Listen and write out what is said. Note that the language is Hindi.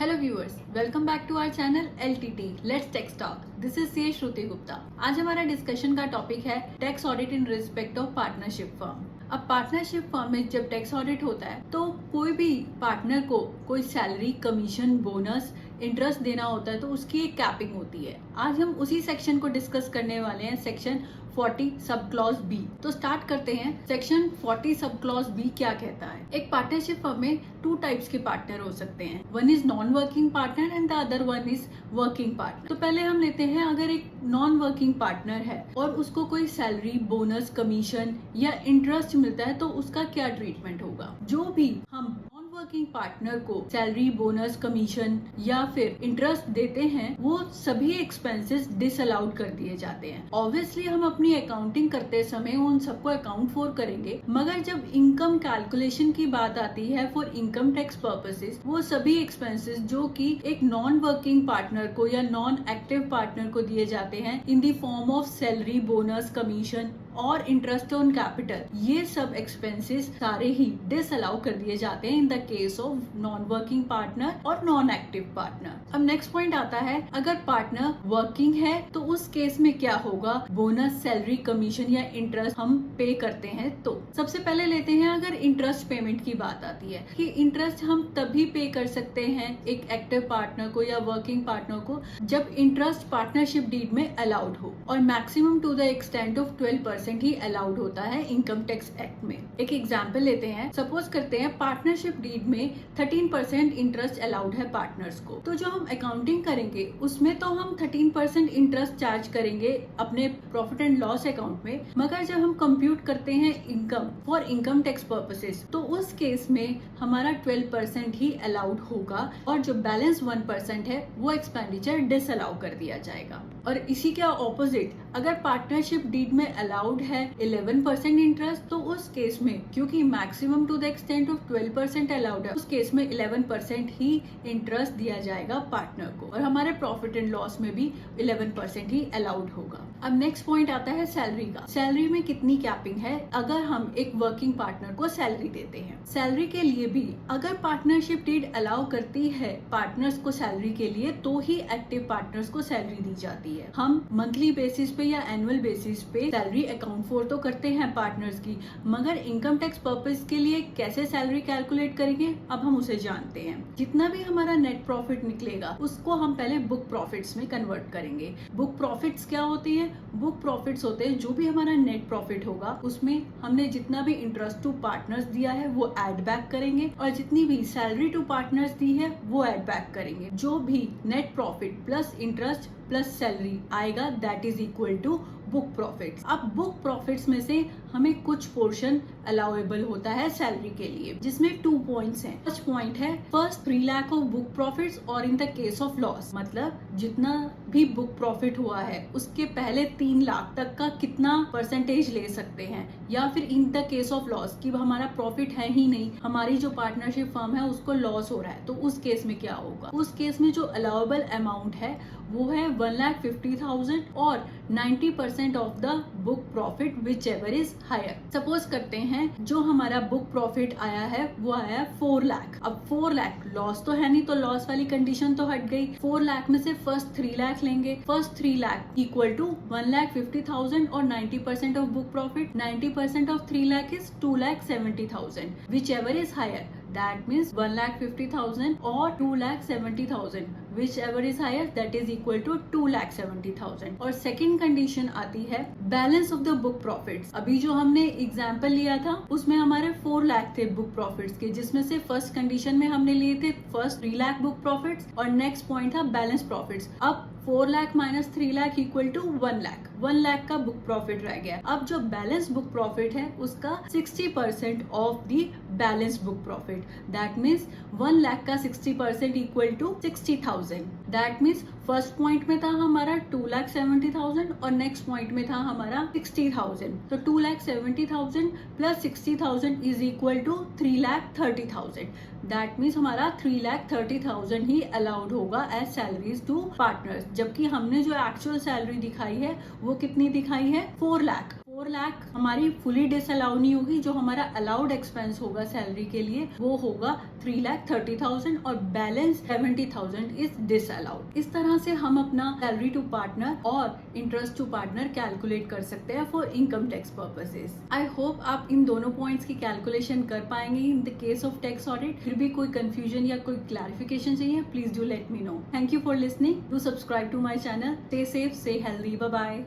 Hello viewers, welcome back to our channel LTT let's tax talk. This is C Shruti Gupta. आज हमारा डिस्कशन का टॉपिक है tax audit in respect of partnership firm. अब पार्टनरशिप फर्म में जब टैक्स ऑडिट होता है तो कोई भी पार्टनर को कोई सैलरी, कमीशन, बोनस, इंटरेस्ट देना होता है तो उसकी एक कैपिंग होती है। आज हम उसी सेक्शन को डिस्कस करने वाले हैं, सेक्शन 40 सब क्लॉज बी। तो स्टार्ट करते हैं। सेक्शन 40 सब क्लॉज बी क्या कहता है? एक पार्टनरशिप फर्म में टू टाइप्स के पार्टनर हो सकते हैं। One is non working partner and the other one is working partner. तो पहले हम लेते हैं, अगर एक नॉन वर्किंग पार्टनर है और उसको कोई सैलरी, बोनस, कमीशन या इंटरेस्ट मिलता है तो उसका क्या ट्रीटमेंट होगा। जो भी हम वर्किंग पार्टनर को सैलरी, बोनस, कमीशन या फिर इंटरेस्ट देते हैं वो सभी एक्सपेंसेस डिसअलाउड कर दिए जाते हैं। ऑब्वियसली हम अपनी अकाउंटिंग करते समय उन सबको अकाउंट फॉर करेंगे, मगर जब इनकम कैलकुलेशन की बात आती है फॉर इनकम टैक्स पर्पसेस, वो सभी एक्सपेंसेस जो कि एक नॉन वर्किंग पार्टनर को या नॉन एक्टिव पार्टनर को दिए जाते हैं in the form of salary, bonus, commission और इंटरेस्ट ऑन कैपिटल, ये सब एक्सपेंसेस सारे ही डिसअलाउ कर दिए जाते हैं इन the case of non working partner और नॉन एक्टिव पार्टनर। अब नेक्स्ट पॉइंट आता है, अगर पार्टनर वर्किंग है तो उस केस में क्या होगा। बोनस, सैलरी, कमीशन या इंटरेस्ट हम पे करते हैं तो सबसे पहले लेते हैं, अगर इंटरेस्ट पेमेंट की बात आती है कि इंटरेस्ट हम तभी पे कर सकते हैं एक एक्टिव पार्टनर को या वर्किंग पार्टनर को जब इंटरेस्ट पार्टनरशिप डीड में अलाउड हो और maximum to the extent of 12% ही अलाउड होता है इनकम टैक्स एक्ट में। एक एग्जांपल लेते हैं, सपोज करते हैं पार्टनरशिप डीड में 13% इंटरेस्ट अलाउड है पार्टनर्स को। तो जो हम अकाउंटिंग करेंगे उसमें तो हम 13% इंटरेस्ट चार्ज करेंगे अपने प्रॉफिट एंड लॉस अकाउंट में, मगर जब हम कंप्यूट करते हैं income for income tax purposes तो उस केस में हमारा 12% ही अलाउड होगा और जो बैलेंस 1% है वो एक्सपेंडिचर डिसअलाउ कर दिया जाएगा। और इसी के ऑपोजिट, अगर पार्टनरशिप डीड में अलाउड है 11% इंटरेस्ट तो उस केस में, क्योंकि maximum to the extent of 12% allowed है, उस केस में 11% ही इंटरेस्ट दिया जाएगा पार्टनर को और हमारे प्रॉफिट एंड लॉस में भी 11% ही अलाउड होगा। अब नेक्स्ट पॉइंट आता है सैलरी का। सैलरी में कितनी कैपिंग है अगर हम एक वर्किंग पार्टनर को सैलरी देते हैं। सैलरी के लिए भी अगर पार्टनरशिप डीड अलाउ करती है पार्टनर्स को सैलरी के लिए तो ही एक्टिव पार्टनर्स को सैलरी दी जाती है। हम मंथली बेसिस पे या एनुअल बेसिस पे सैलरी अकाउंट फॉर तो करते हैं पार्टनर्स की, मगर इनकम टैक्स पर्पस के लिए कैसे सैलरी कैलकुलेट करेंगे अब हम उसे जानते हैं। जितना भी हमारा नेट प्रॉफिट निकलेगा उसको हम पहले बुक प्रॉफिट्स में कन्वर्ट करेंगे। बुक प्रॉफिट्स क्या होती है? बुक प्रॉफिट्स होते हैं जो भी हमारा नेट प्रॉफिट होगा उसमें हमने जितना भी इंटरेस्ट टू पार्टनर्स दिया है वो एड बैक करेंगे और जितनी भी सैलरी टू पार्टनर्स दी है वो एड बैक करेंगे। जो भी net profit plus interest plus salary आएगा that is equal to book profits. अब बुक प्रॉफिट्स में से हमें कुछ पोर्शन अलाउेबल होता है सैलरी के लिए, जिसमें 2 पॉइंट्स हैं। फर्स्ट पॉइंट है first 3 lakh of book profits और in the case of loss, मतलब जितना भी बुक प्रॉफिट हुआ है उसके पहले 3 लाख तक का कितना परसेंटेज ले सकते हैं, या फिर इन द केस ऑफ लॉस कि हमारा प्रॉफिट है ही नहीं, हमारी जो पार्टनरशिप फर्म है उसको लॉस हो रहा है तो उस केस में क्या होगा। उस केस में जो अलाउेबल अमाउंट है वो है 1,50,000 और 90% of the book profit whichever is higher. Suppose करते हैं जो हमारा बुक प्रॉफिट आया है वो आया है 4 लाख। अब 4 लाख लॉस तो है नहीं तो लॉस वाली कंडीशन तो हट गई। 4 लाख में से फर्स्ट 3 लाख लेंगे। फर्स्ट 3 लाख इक्वल टू 1,50,000 और 90% of book profit. 90% of 3 lakh is 2,70,000 whichever is higher. That means 1,50,000 और 2,70,000 whichever is higher that is equal to 2,70,000। और सेकेंड कंडीशन आती है balance of the book profits. अभी जो हमने एग्जाम्पल लिया था उसमें हमारे 4 लाख थे बुक प्रॉफिट्स के, जिसमें से फर्स्ट कंडीशन में हमने लिए थे फर्स्ट 3 लाख बुक प्रॉफिट्स और नेक्स्ट पॉइंट था बैलेंस प्रॉफिट्स। अब 4 lakh minus 3 lakh equal to 1 lakh. 1 lakh का बुक प्रॉफिट रह गया। अब जो बैलेंस बुक प्रॉफिट है उसका 60% of the balance book profit, that means 1 lakh का 60% equal to 60,000। That means first point में था हमारा 2,70,000 और नेक्स्ट पॉइंट में था हमारा 60,000। तो 2,70,000 plus 60,000 is equal to 3,30,000। That means हमारा 3,30,000 ही अलाउड होगा एज सैलरीज टू पार्टनर्स, जबकि हमने जो एक्चुअल सैलरी दिखाई है वो कितनी दिखाई है 4 लाख। 4 लाख हमारी फुली डिसअलाउ नहीं होगी, जो हमारा अलाउड एक्सपेंस होगा सैलरी के लिए वो होगा 3,30,000 और बैलेंस 70,000 इज डिसअलाउड। इस तरह से हम अपना सैलरी टू पार्टनर और इंटरेस्ट टू पार्टनर कैलकुलेट कर सकते हैं for income tax purposes. I hope आप इन दोनों पॉइंट्स की कैलकुलेशन कर पाएंगे in the case of tax audit. फिर भी कोई कंफ्यूजन या कोई क्लैरिफिकेशन चाहिए, please do let me know. Thank you for listening, do subscribe to my channel. Stay safe, stay healthy, bye bye.